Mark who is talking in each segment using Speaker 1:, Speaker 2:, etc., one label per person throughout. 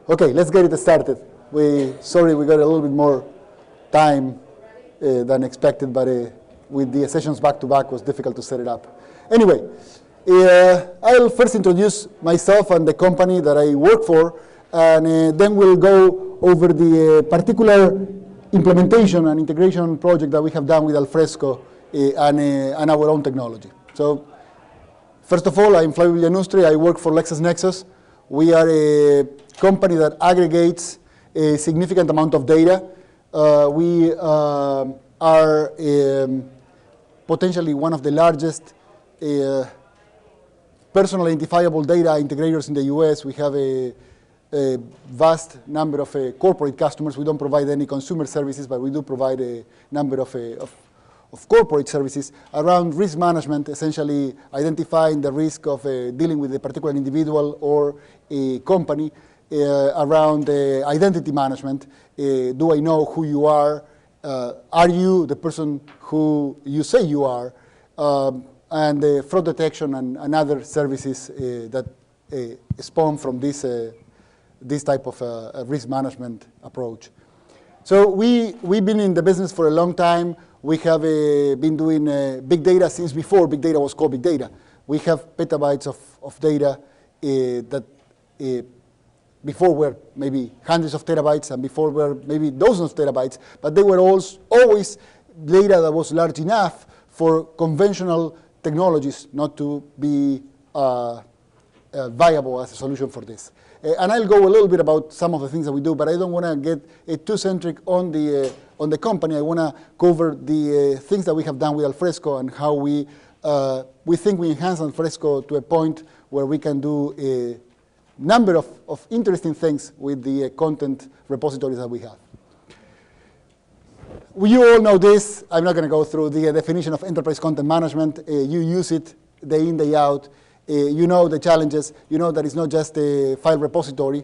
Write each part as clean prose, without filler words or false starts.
Speaker 1: Okay, let's get it started. Sorry we got a little bit more time than expected, but with the sessions back-to-back, it was difficult to set it up. Anyway, I'll first introduce myself and the company that I work for, and then we'll go over the particular implementation and integration project that we have done with Alfresco and our own technology. So, first of all, I'm Flavio Villanustre. I work for LexisNexis. We are a company that aggregates a significant amount of data. We are potentially one of the largest personal identifiable data integrators in the US. We have a vast number of corporate customers. We don't provide any consumer services, but we do provide a number of corporate services around risk management, essentially identifying the risk of dealing with a particular individual or a company, around identity management. Do I know who you are? Are you the person who you say you are? And fraud detection and other services that spawn from this type of risk management approach. So we've been in the business for a long time. We have been doing big data since before big data was called big data. We have petabytes of data that before were maybe hundreds of terabytes and before were maybe dozens of terabytes, but they were always data that was large enough for conventional technologies not to be viable as a solution for this. And I'll go a little bit about some of the things that we do, but I don't want to get too centric on the company. I want to cover the things that we have done with Alfresco and how we think we enhance Alfresco to a point where we can do a number of interesting things with the content repositories that we have. You all know this. I'm not going to go through the definition of enterprise content management. You use it day in, day out. You know the challenges. You know that it's not just a file repository.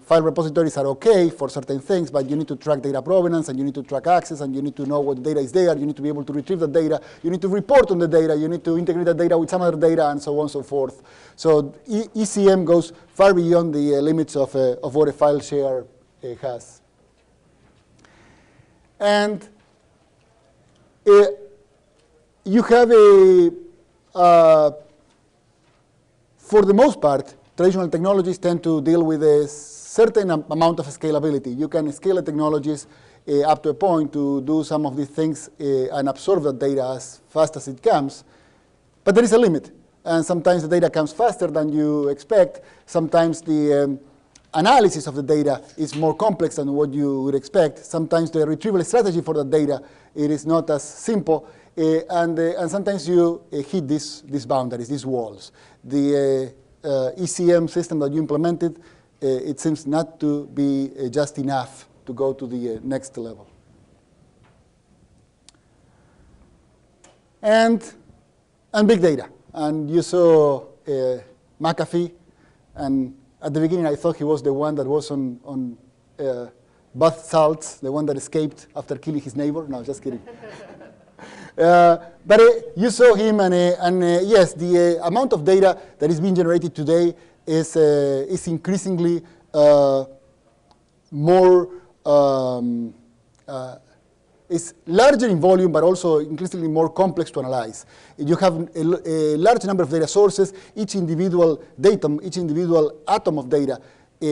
Speaker 1: File repositories are okay for certain things, but you need to track data provenance, and you need to track access, and you need to know what data is there. You need to be able to retrieve the data. You need to report on the data. You need to integrate the data with some other data, and so on and so forth. So ECM goes far beyond the limits of what a file share has. And you have for the most part, traditional technologies tend to deal with a certain amount of scalability. You can scale the technologies up to a point to do some of these things and absorb the data as fast as it comes. But there is a limit. And sometimes the data comes faster than you expect. Sometimes the analysis of the data is more complex than what you would expect. Sometimes the retrieval strategy for the data, it is not as simple. And sometimes you hit these boundaries, these walls. The ECM system that you implemented, it seems not to be just enough to go to the next level. And big data. And you saw McAfee, and at the beginning I thought he was the one that was on bath salts, the one that escaped after killing his neighbor. No, just kidding. But you saw him, and yes, the amount of data that is being generated today is increasingly more, is larger in volume, but also increasingly more complex to analyze. You have a large number of data sources. Each individual datum, each individual atom of data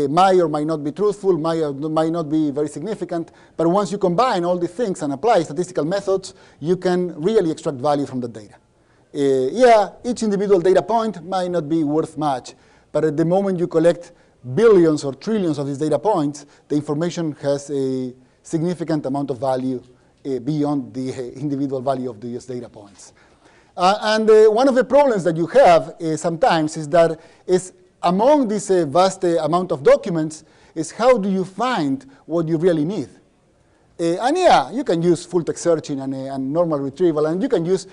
Speaker 1: might or might not be truthful, might not be very significant, but once you combine all these things and apply statistical methods, you can really extract value from the data. Yeah, each individual data point might not be worth much, but at the moment you collect billions or trillions of these data points, the information has a significant amount of value beyond the individual value of these data points. And one of the problems that you have sometimes is that among this vast amount of documents is how do you find what you really need? And yeah, you can use full text searching and normal retrieval, and you can use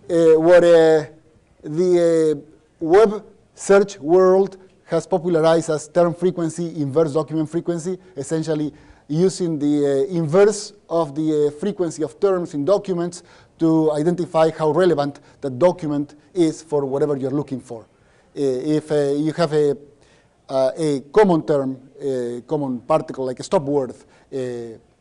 Speaker 1: what the web search world has popularized as term frequency, inverse document frequency, essentially using the inverse of the frequency of terms in documents to identify how relevant the document is for whatever you're looking for. If you have a common term, common particle like a stop word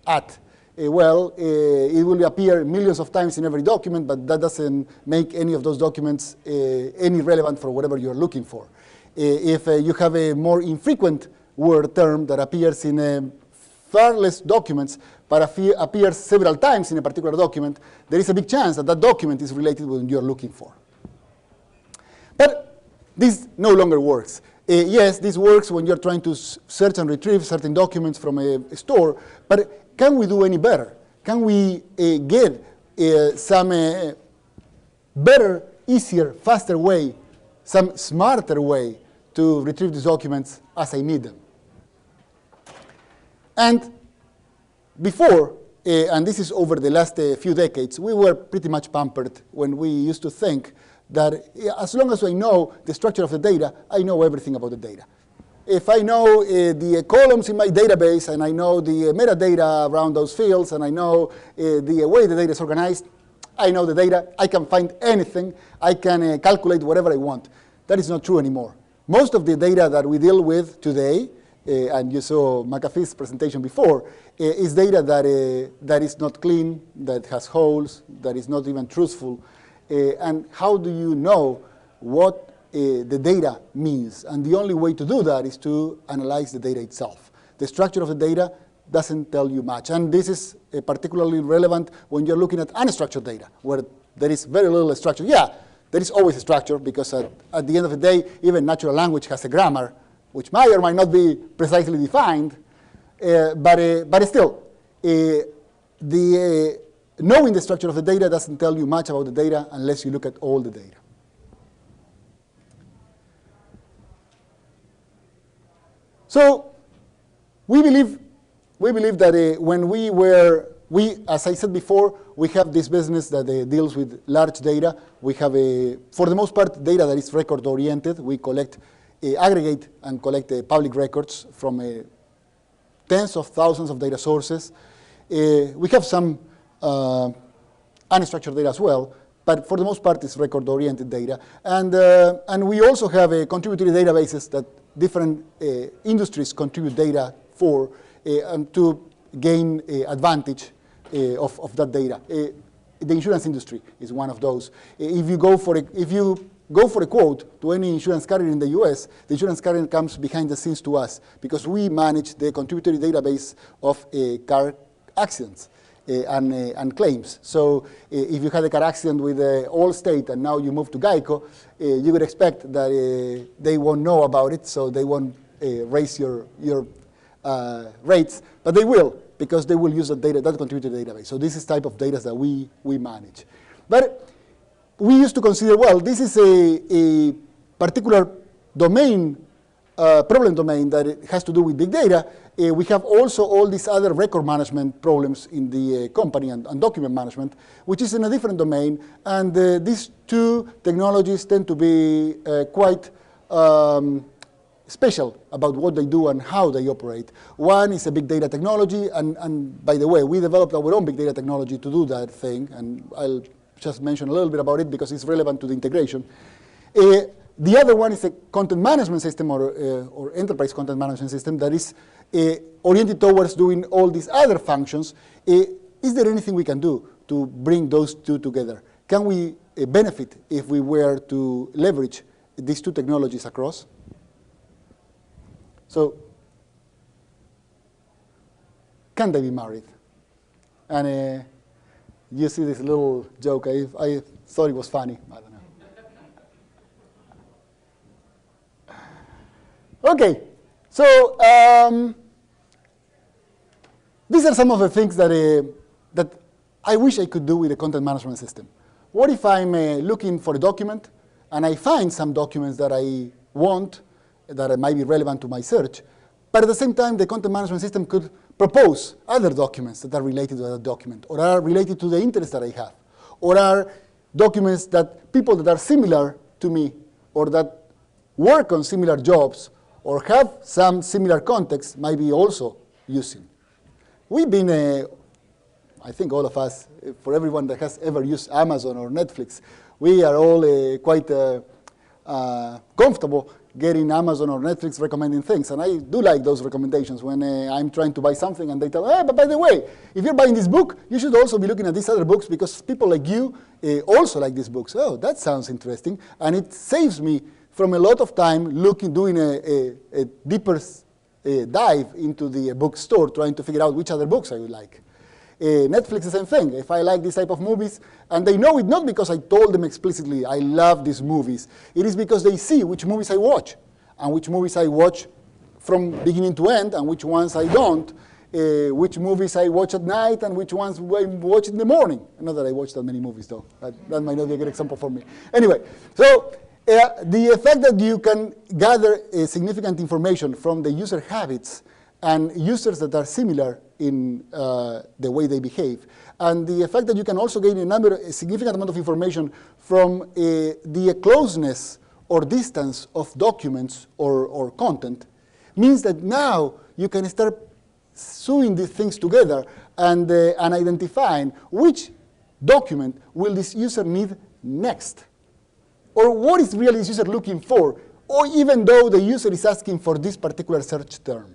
Speaker 1: at. Well, it will appear millions of times in every document, but that doesn't make any of those documents any relevant for whatever you're looking for. If you have a more infrequent word term that appears in far less documents, but appears several times in a particular document, there is a big chance that that document is related with what you're looking for. But this no longer works. Yes, this works when you're trying to search and retrieve certain documents from a store, but can we do any better? Can we get some better, easier, faster way, some smarter way to retrieve these documents as I need them? And before, and this is over the last few decades, we were pretty much pampered when we used to think that as long as I know the structure of the data, I know everything about the data. If I know the columns in my database, and I know the metadata around those fields, and I know the way the data is organized, I know the data, I can find anything, I can calculate whatever I want. That is not true anymore. Most of the data that we deal with today, and you saw McAfee's presentation before, is data that is not clean, that has holes, that is not even truthful. And how do you know what the data means? And the only way to do that is to analyze the data itself. The structure of the data doesn't tell you much. And this is particularly relevant when you're looking at unstructured data, where there is very little structure. Yeah, there is always a structure, because at the end of the day, even natural language has a grammar, which might or might not be precisely defined. But still, knowing the structure of the data doesn't tell you much about the data unless you look at all the data. So we believe that when as I said before, we have this business that deals with large data. We have, for the most part, data that is record-oriented. We collect, aggregate and collect public records from tens of thousands of data sources. We have some unstructured data as well, but for the most part, it's record-oriented data. And we also have contributory databases that different industries contribute data for, and to gain advantage of that data. The insurance industry is one of those. If you go for a quote to any insurance carrier in the US, the insurance carrier comes behind the scenes to us, because we manage the contributory database of car accidents and claims. So if you had a car accident with Allstate and now you move to Geico, you would expect that they won't know about it, so they won't raise your rates, but they will, because they will use that data, that contributory database. So this is type of data that we manage. But we used to consider, well, this is a particular domain, problem domain that has to do with big data. We have also all these other record management problems in the company and document management, which is in a different domain. And these two technologies tend to be quite special about what they do and how they operate. One is a big data technology, and by the way, we developed our own big data technology to do that thing, and I'll just mention a little bit about it because it's relevant to the integration. The other one is a content management system or enterprise content management system that is oriented towards doing all these other functions. Is there anything we can do to bring those two together? Can we benefit if we were to leverage these two technologies across? So, can they be married? And you see this little joke. I thought it was funny. I don't know. Okay, so these are some of the things that I wish I could do with a content management system. What if I'm looking for a document and I find some documents that I want, that might be relevant to my search, but at the same time the content management system could propose other documents that are related to that document, or are related to the interest that I have, or are documents that people that are similar to me, or that work on similar jobs, or have some similar context might be also using. We've been, I think all of us, for everyone that has ever used Amazon or Netflix, we are all quite comfortable getting Amazon or Netflix recommending things. And I do like those recommendations when I'm trying to buy something and they tell, hey, but by the way, if you're buying this book, you should also be looking at these other books because people like you also like these books. Oh, that sounds interesting. And it saves me from a lot of time doing a deeper dive into the bookstore, trying to figure out which other books I would like. Netflix, the same thing. If I like this type of movies, and they know it not because I told them explicitly, I love these movies. It is because they see which movies I watch, and which movies I watch from beginning to end, and which ones I don't, which movies I watch at night, and which ones I watch in the morning. Not that I watch that many movies, though. That might not be a good example for me. Anyway, so the effect that you can gather significant information from the user habits and users that are similar in the way they behave. And the effect that you can also gain a significant amount of information from the closeness or distance of documents or content means that now you can start sewing these things together and identifying which document will this user need next. Or what is really this user looking for, or even though the user is asking for this particular search term.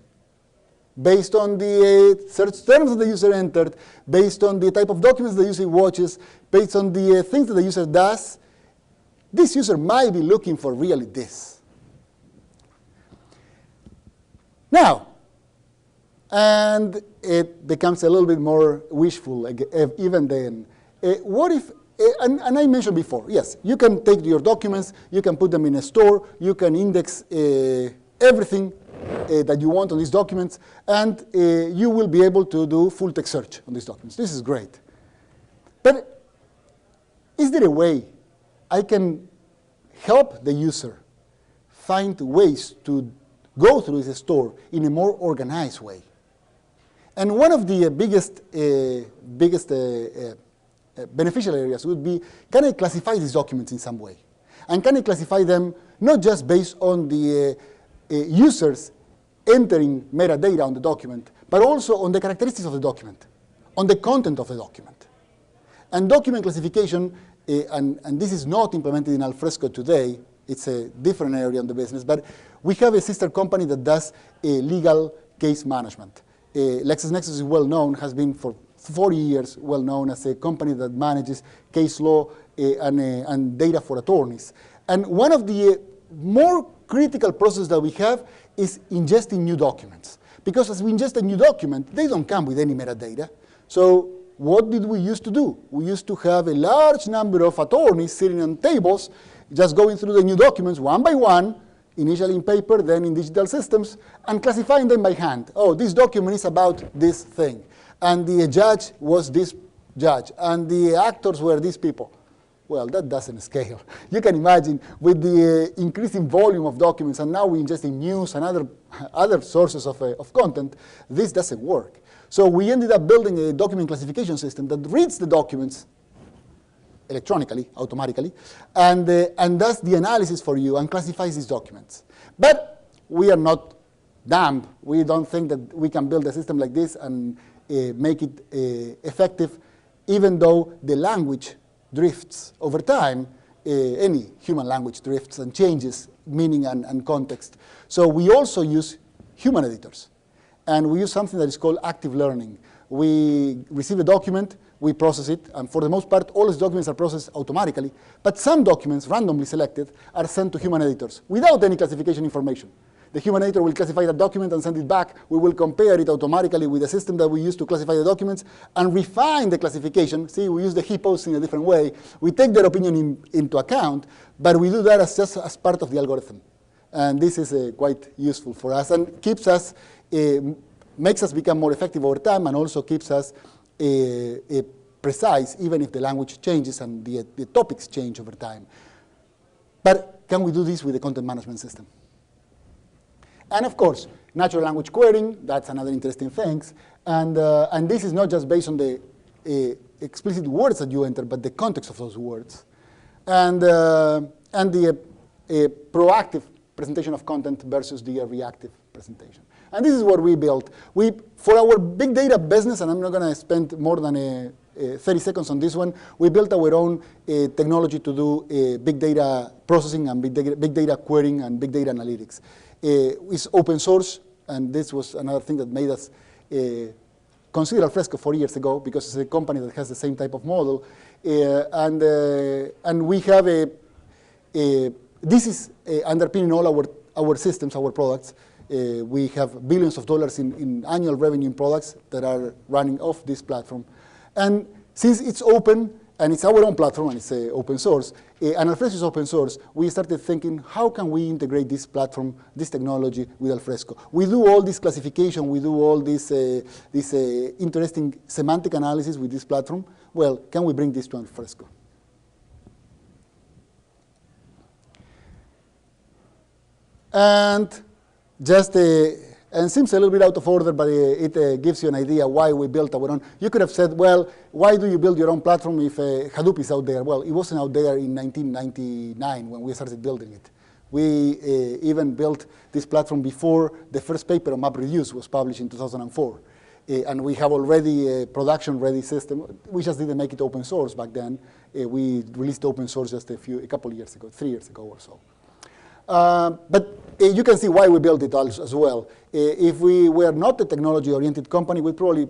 Speaker 1: Based on the search terms that the user entered, based on the type of documents the user watches, based on the things that the user does, this user might be looking for really this. Now, and it becomes a little bit more wishful even then. What if, and I mentioned before, yes, you can take your documents, you can put them in a store, you can index everything that you want on these documents, and you will be able to do full text search on these documents. This is great. But is there a way I can help the user find ways to go through this store in a more organized way? And one of the biggest beneficial areas would be, can I classify these documents in some way? And can I classify them not just based on the users entering metadata on the document, but also on the characteristics of the document, on the content of the document. And document classification, and this is not implemented in Alfresco today, it's a different area in the business, but we have a sister company that does legal case management. LexisNexis is well known, has been for 40 years well known as a company that manages case law and data for attorneys. And one of the more critical process that we have is ingesting new documents. Because as we ingest a new document, they don't come with any metadata. So what did we used to do? We used to have a large number of attorneys sitting on tables, just going through the new documents one by one, initially in paper, then in digital systems, and classifying them by hand. Oh, this document is about this thing. And the judge was this judge. And the actors were these people. Well, that doesn't scale. You can imagine with the increasing volume of documents, and now we ingest in news and other sources of content, this doesn't work. So we ended up building a document classification system that reads the documents electronically, automatically, and does the analysis for you and classifies these documents. But we are not dumb. We don't think that we can build a system like this and make it effective, even though the language drifts over time. Any human language drifts and changes meaning and context. So we also use human editors. And we use something that is called active learning. We receive a document, we process it, and for the most part, all these documents are processed automatically. But some documents, randomly selected, are sent to human editors without any classification information. The human editor will classify that document and send it back. We will compare it automatically with the system that we use to classify the documents and refine the classification. See, we use the hippos in a different way. We take their opinion into account, but we do that just as part of the algorithm. And this is quite useful for us and keeps us, makes us become more effective over time, and also keeps us precise, even if the language changes and the topics change over time. But can we do this with the content management system? And of course, natural language querying, that's another interesting thing. And this is not just based on the explicit words that you enter, but the context of those words. And the proactive presentation of content versus the reactive presentation. And this is what we built. For our big data business, and I'm not going to spend more than 30 seconds on this one. We built our own technology to do big data processing and big data querying and big data analytics. It's open source, and this was another thing that made us consider Alfresco 4 years ago, because it's a company that has the same type of model. And we have this is underpinning all our systems, our products. We have billions of dollars in annual revenue in products that are running off this platform. And since it's open, and it's our own platform, and it's open source, and Alfresco is open source, we started thinking, how can we integrate this platform, this technology, with Alfresco? We do all this classification, we do all this interesting semantic analysis with this platform. Well, can we bring this to Alfresco? And just, and seems a little bit out of order, but it gives you an idea why we built our own. You could have said, well, why do you build your own platform if Hadoop is out there? Well, it wasn't out there in 1999 when we started building it. We even built this platform before the first paper on MapReduce was published in 2004. And we have already a production-ready system. We just didn't make it open source back then. We released open source just a couple of years ago, 3 years ago or so. But you can see why we built it as well. If we were not a technology-oriented company, we'd probably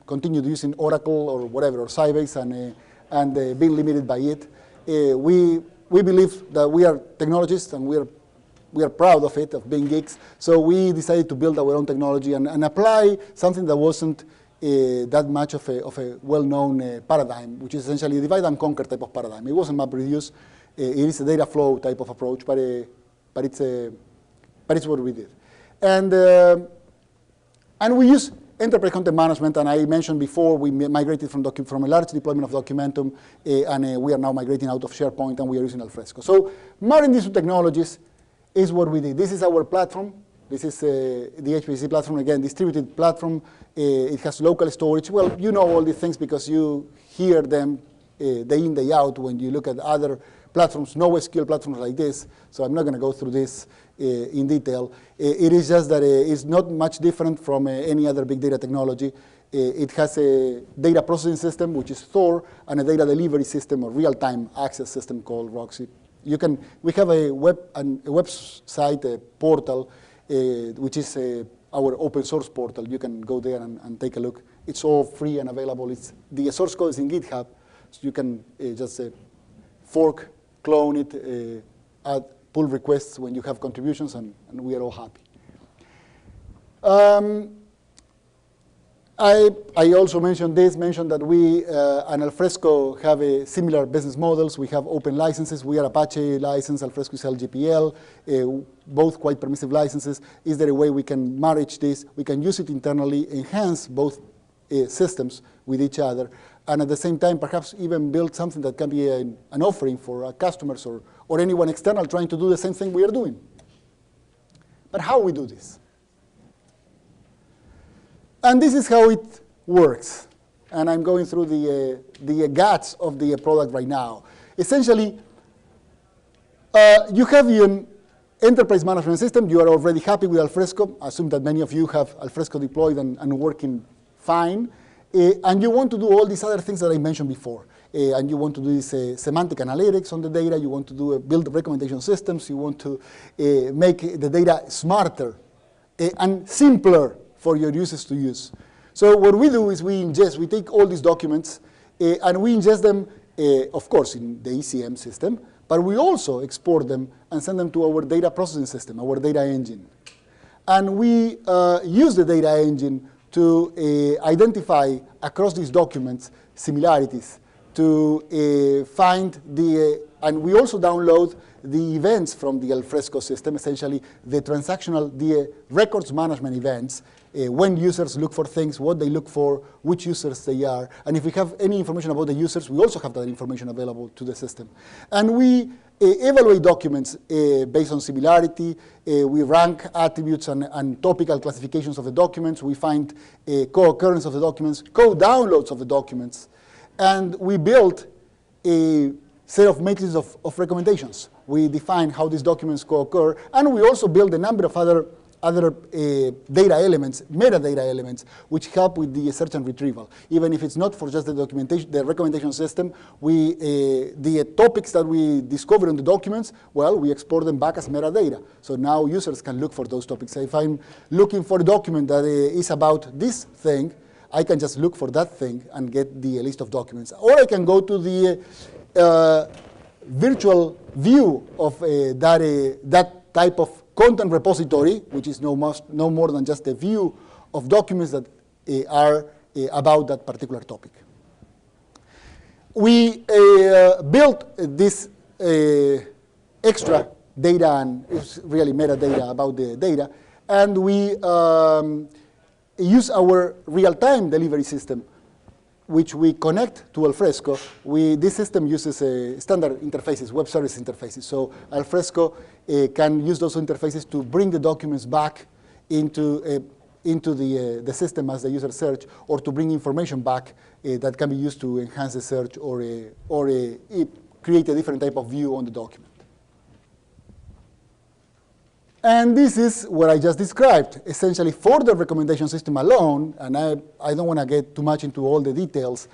Speaker 1: continue using Oracle or whatever, or Sybase, and be limited by it. We believe that we are technologists, and we are proud of it, of being geeks. So we decided to build our own technology and apply something that wasn't that much of a well-known paradigm, which is essentially a divide and conquer type of paradigm. It wasn't MapReduce. It is a data flow type of approach, but it's what we did. And we use enterprise content management, and I mentioned before we migrated from a large deployment of Documentum, and we are now migrating out of SharePoint, and we are using Alfresco. So marrying these two technologies is what we did. This is our platform. This is the HPCC platform, again, distributed platform. It has local storage. Well, you know all these things because you hear them day in, day out when you look at other platforms, NoSQL platforms like this. So I'm not going to go through this in detail. It is just that it's not much different from any other big data technology. It has a data processing system, which is Thor, and a data delivery system or real-time access system called Roxy. We have a website, a portal, which is our open source portal. You can go there and take a look. It's all free and available. The source code is in GitHub, so you can just fork, clone it, add pull requests when you have contributions, and we are all happy. I also mentioned that we and Alfresco have similar business models. We have open licenses. We are Apache license. Alfresco is LGPL, both quite permissive licenses. Is there a way we can marriage this? We can use it internally, enhance both systems with each other, and at the same time, perhaps even build something that can be an offering for our customers or anyone external trying to do the same thing we are doing. But how we do this? And this is how it works. And I'm going through the guts of the product right now. Essentially, you have an enterprise management system. You are already happy with Alfresco. I assume that many of you have Alfresco deployed and working fine. And you want to do all these other things that I mentioned before. And you want to do this semantic analytics on the data. You want to build recommendation systems. You want to make the data smarter and simpler for your users to use. So what we do is we take all these documents, and we ingest them, of course, in the ECM system, but we also export them and send them to our data processing system, our data engine. And we use the data engine to identify across these documents similarities, to find and we also download the events from the Alfresco system, essentially the records management events, when users look for things, what they look for, which users they are. And if we have any information about the users, we also have that information available to the system. And we evaluate documents based on similarity. We rank attributes and topical classifications of the documents. We find co-occurrence of the documents, co-downloads of the documents. And we build a set of matrices of recommendations. We define how these documents co-occur, and we also build a number of other other data elements, metadata elements, which help with the search and retrieval. Even if it's not for just the documentation, the recommendation system, the topics that we discover in the documents, well, we export them back as metadata. So now users can look for those topics. So if I'm looking for a document that is about this thing, I can just look for that thing and get the list of documents. Or I can go to the virtual view of that type of content repository, which is no more than just a view of documents that are about that particular topic. We built this extra data, and it's really metadata about the data, and we use our real-time delivery system, which we connect to Alfresco. This system uses standard interfaces, web service interfaces. So Alfresco can use those interfaces to bring the documents back into the system as the user search, or to bring information back that can be used to enhance the search or create a different type of view on the document. And this is what I just described, essentially for the recommendation system alone, and I don't want to get too much into all the details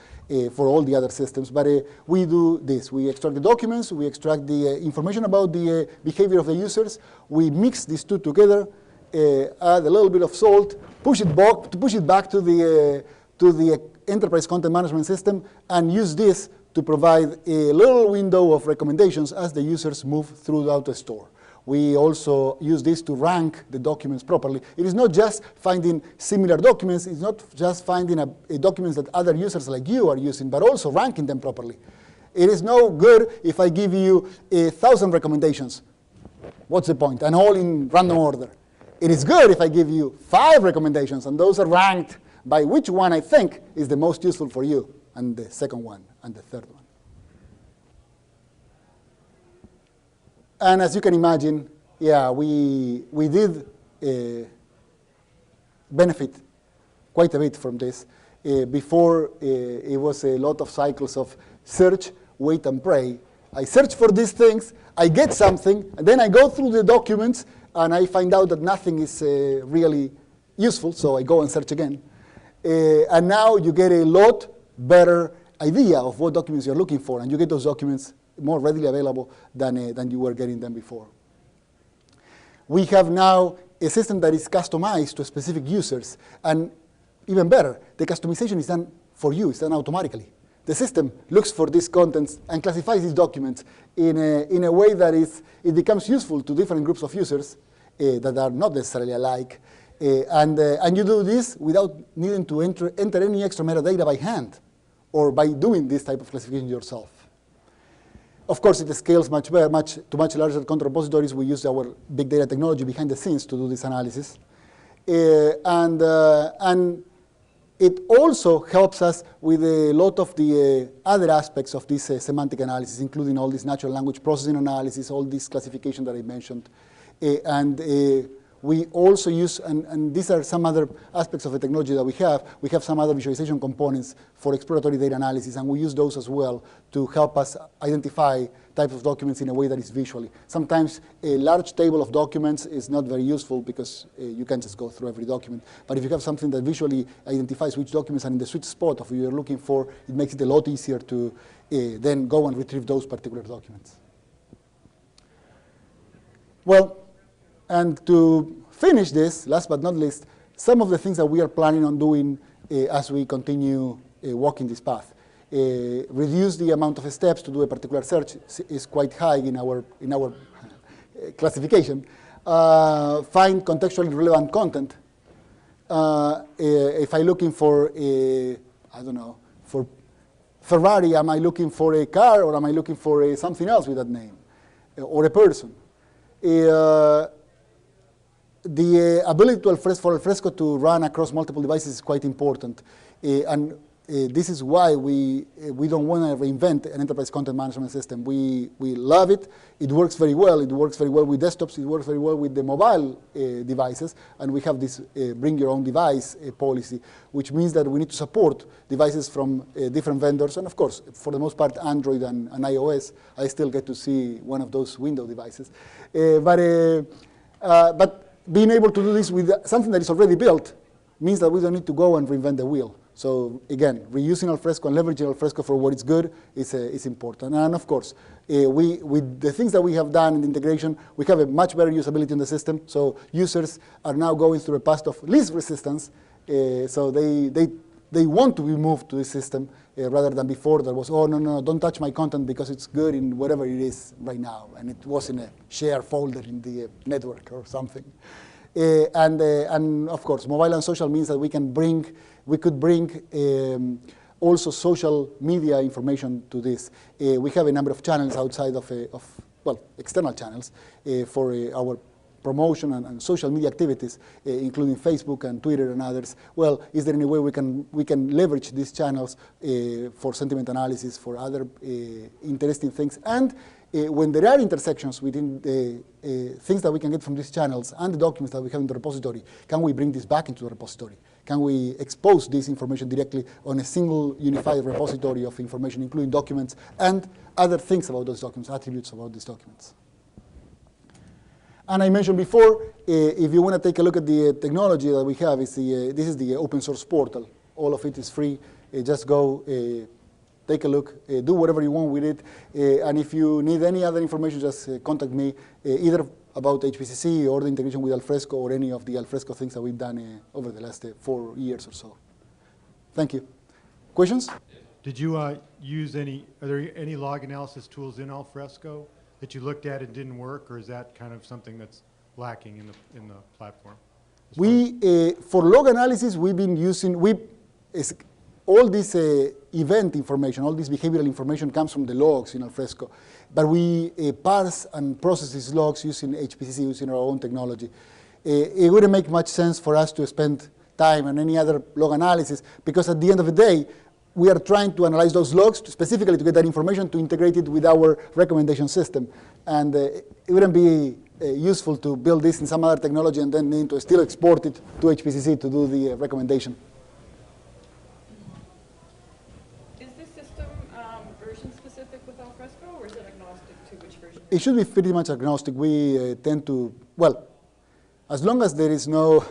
Speaker 1: for all the other systems, but we do this. We extract the documents, we extract the information about the behavior of the users, we mix these two together, add a little bit of salt, push it back to the enterprise content management system, and use this to provide a little window of recommendations as the users move throughout the store. We also use this to rank the documents properly. It is not just finding similar documents. It's not just finding documents that other users like you are using, but also ranking them properly. It is no good if I give you 1,000 recommendations. What's the point? And all in random order. It is good if I give you 5 recommendations, and those are ranked by which one I think is the most useful for you, and the second one, and the third one. And as you can imagine, yeah, we did benefit quite a bit from this. Before, it was a lot of cycles of search, wait, and pray. I search for these things, I get something, and then I go through the documents, and I find out that nothing is really useful, so I go and search again. And now you get a lot better idea of what documents you're looking for, and you get those documents more readily available than you were getting them before. We have now a system that is customized to specific users, and even better, the customization is done for you, it's done automatically. The system looks for these contents and classifies these documents in a way that it becomes useful to different groups of users that are not necessarily alike. And you do this without needing to enter any extra metadata by hand or by doing this type of classification yourself. Of course, it scales to much larger content repositories. We use our big data technology behind the scenes to do this analysis. And it also helps us with a lot of the other aspects of this semantic analysis, including all this natural language processing analysis, all this classification that I mentioned. We also use, and these are some other aspects of the technology that we have some other visualization components for exploratory data analysis, and we use those as well to help us identify types of documents in a way that is visually. Sometimes a large table of documents is not very useful because you can't just go through every document. But if you have something that visually identifies which documents are in the sweet spot of what you're looking for, it makes it a lot easier to then go and retrieve those particular documents. Well, and to finish this, last but not least, some of the things that we are planning on doing as we continue walking this path. Reduce the amount of steps to do a particular search is quite high in our classification. Find contextually relevant content. If I'm looking for I don't know, for Ferrari, am I looking for a car or am I looking for something else with that name, or a person? The ability for Alfresco to run across multiple devices is quite important. And this is why we don't want to reinvent an enterprise content management system. We love it. It works very well. It works very well with desktops. It works very well with the mobile devices. And we have this bring your own device policy, which means that we need to support devices from different vendors. And of course, for the most part, Android and iOS. I still get to see one of those Windows devices. But being able to do this with something that is already built means that we don't need to go and reinvent the wheel. So again, reusing Alfresco and leveraging Alfresco for what it's good is important. And of course, with the things that we have done in the integration, we have a much better usability in the system. So users are now going through a path of least resistance. So they want to be moved to this system rather than before that was, oh, no, don't touch my content because it's good in whatever it is right now. And it was in a share folder in the network or something. And of course, mobile and social means that we could bring also social media information to this. We have a number of channels outside of external channels for our promotion and social media activities, including Facebook and Twitter and others. Well, is there any way we can leverage these channels for sentiment analysis, for other interesting things? And when there are intersections within the things that we can get from these channels and the documents that we have in the repository, can we bring this back into the repository? Can we expose this information directly on a single unified repository of information, including documents and other things about those documents, attributes about these documents? And I mentioned before, if you want to take a look at the technology that we have, this is the open source portal. All of it is free. Just go, take a look, do whatever you want with it. And if you need any other information, just contact me, either about HPCC or the integration with Alfresco or any of the Alfresco things that we've done over the last 4 years or so. Thank you. Questions?
Speaker 2: Did you are there any log analysis tools in Alfresco that you looked at and didn't work, or is that kind of something that's lacking in the platform?
Speaker 1: For log analysis, we've been using, all this event information, all this behavioral information comes from the logs in Alfresco. But we parse and process these logs using HPCC, using our own technology. It wouldn't make much sense for us to spend time on any other log analysis, because at the end of the day, we are trying to analyze those logs specifically to get that information to integrate it with our recommendation system. And it wouldn't be useful to build this in some other technology and then need to still export it to HPCC to do the recommendation.
Speaker 3: Is this system version specific with Alfresco, or is it agnostic to which version?
Speaker 1: It should be pretty much agnostic. We tend to, well, as long as there is no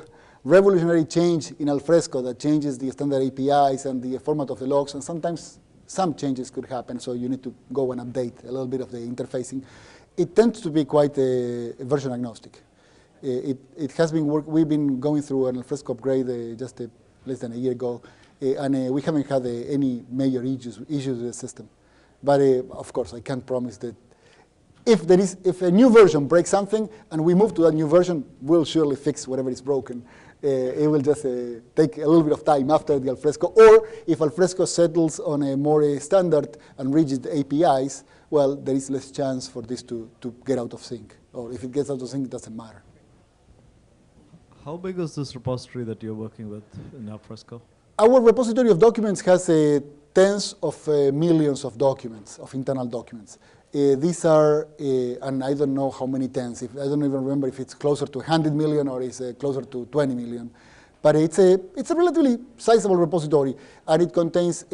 Speaker 1: revolutionary change in Alfresco that changes the standard APIs and the format of the logs, and sometimes some changes could happen, so you need to go and update a little bit of the interfacing. It tends to be quite version agnostic. It has been we've been going through an Alfresco upgrade just less than a year ago, and we haven't had any major issues with the system. But of course, I can't promise that if a new version breaks something and we move to that new version, we'll surely fix whatever is broken. It will just take a little bit of time after the Alfresco. Or if Alfresco settles on a more standard and rigid APIs, well, there is less chance for this to get out of sync. Or if it gets out of sync, it doesn't matter.
Speaker 4: How big is this repository that you're working with in Alfresco?
Speaker 1: Our repository of documents has tens of millions of documents, of internal documents. These are, and I don't know how many tens. I don't even remember if it's closer to 100 million or it's closer to 20 million. But it's a relatively sizable repository, and it contains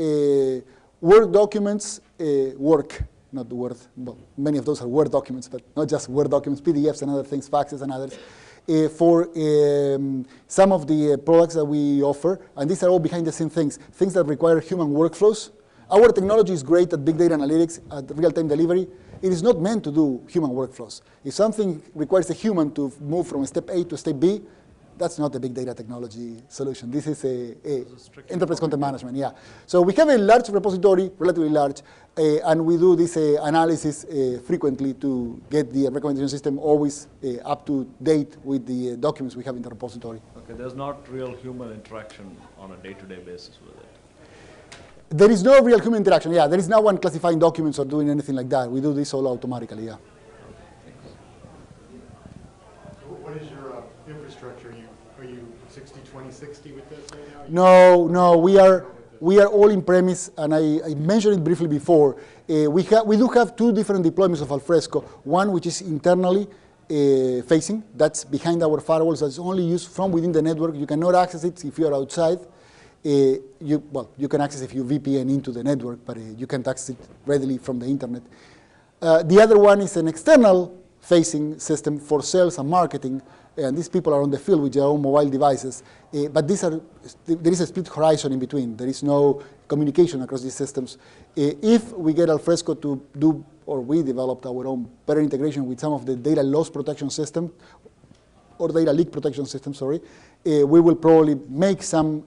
Speaker 1: Word documents, not Word. Well, many of those are Word documents, but not just Word documents, PDFs and other things, faxes and others. For some of the products that we offer, and these are all behind the scene things that require human workflows. Our technology is great at big data analytics, at real-time delivery. It is not meant to do human workflows. If something requires a human to move from step A to step B, that's not a big data technology solution. This is enterprise content management, yeah. So we have a large repository, relatively large, and we do this analysis frequently to get the recommendation system always up to date with the documents we have in the repository.
Speaker 4: Okay, there's not real human interaction on a day-to-day basis with it.
Speaker 1: There is no real human interaction, yeah. There is no one classifying documents or doing anything like that. We do this all automatically, yeah.
Speaker 2: So what is your infrastructure? Are you 60-20-60 with this right now?
Speaker 1: No, we are all in premise, and I mentioned it briefly before. We do have two different deployments of Alfresco. One which is internally facing, that's behind our firewalls, that's only used from within the network. You cannot access it if you are outside. You can access if you VPN into the network, but you can't access it readily from the internet. The other one is an external facing system for sales and marketing, and these people are on the field with their own mobile devices, but there is a split horizon in between. There is no communication across these systems. If we get Alfresco to do, or we developed our own better integration with some of the data loss protection system, or data leak protection system, sorry, we will probably make some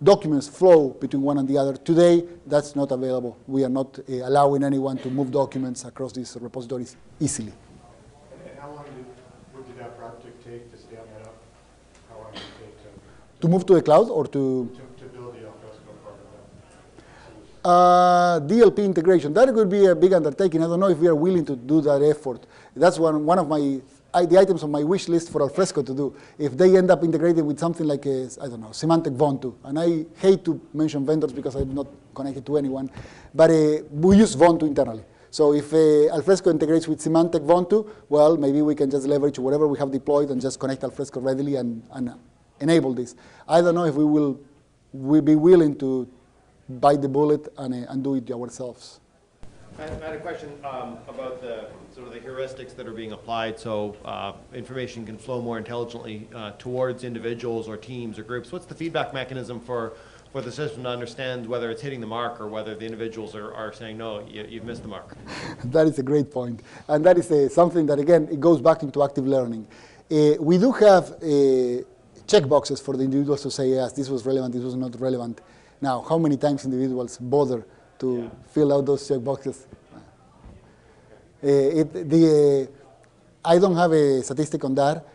Speaker 1: documents flow between one and the other. Today, that's not available. We are not allowing anyone to move documents across these repositories easily.
Speaker 2: And how long did that project take to stand that up? How long did it take
Speaker 1: to move to the cloud or to
Speaker 2: build the Alfresco part of that?
Speaker 1: DLP integration? That would be a big undertaking. I don't know if we are willing to do that effort. That's one of the items on my wish list for Alfresco to do. If they end up integrating with something like I don't know, semantic Vontu, and I hate to mention vendors because I'm not connected to anyone, but we use Vontu internally. So if Alfresco integrates with semantic Vontu, well, maybe we can just leverage whatever we have deployed and just connect Alfresco readily and enable this. I don't know if we'll be willing to bite the bullet and do it ourselves.
Speaker 5: I had a question about the sort of the heuristics that are being applied, so information can flow more intelligently towards individuals or teams or groups. What's the feedback mechanism for the system to understand whether it's hitting the mark or whether the individuals are saying, no, you've missed the mark?
Speaker 1: That is a great point. And that is something that, again, it goes back into active learning. We do have checkboxes for the individuals to say, yes, this was relevant, this was not relevant. Now, how many times individuals bother to fill out those checkboxes? I don't have a statistic on that,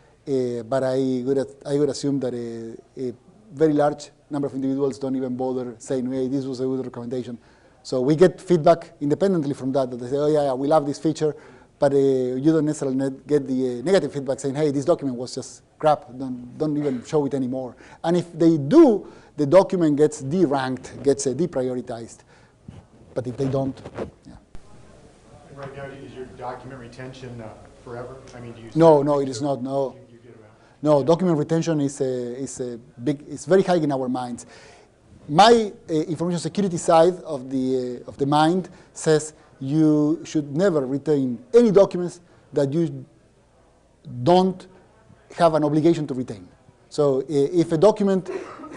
Speaker 1: but I would assume that a very large number of individuals don't even bother saying, hey, this was a good recommendation. So we get feedback independently from that they say, oh yeah, we love this feature, but you don't necessarily get the negative feedback saying, hey, this document was just crap, don't even show it anymore. And if they do, the document gets deranked, gets deprioritized. But if they don't, yeah.
Speaker 2: Right now, is your document retention forever? I mean, do you?
Speaker 1: No, it is not. No,
Speaker 2: you get around?
Speaker 1: No. Document retention is it's very high in our minds. My information security side of the mind says you should never retain any documents that you don't have an obligation to retain. So if a document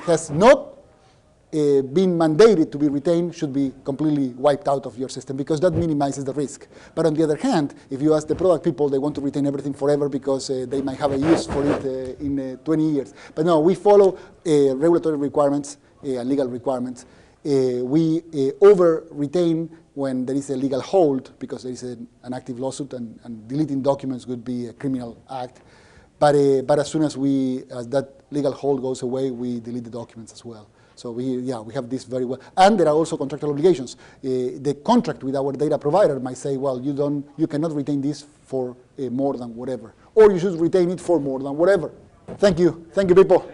Speaker 1: has not being mandated to be retained, should be completely wiped out of your system because that minimizes the risk. But on the other hand, if you ask the product people, they want to retain everything forever because they might have a use for it in 20 years. But no, we follow regulatory requirements and legal requirements. We over-retain when there is a legal hold because there is an active lawsuit and deleting documents would be a criminal act. But as soon as that legal hold goes away, we delete the documents as well. So we have this very well. And there are also contractual obligations. The contract with our data provider might say, well, you cannot retain this for more than whatever. Or you should retain it for more than whatever. Thank you. Thank you, people.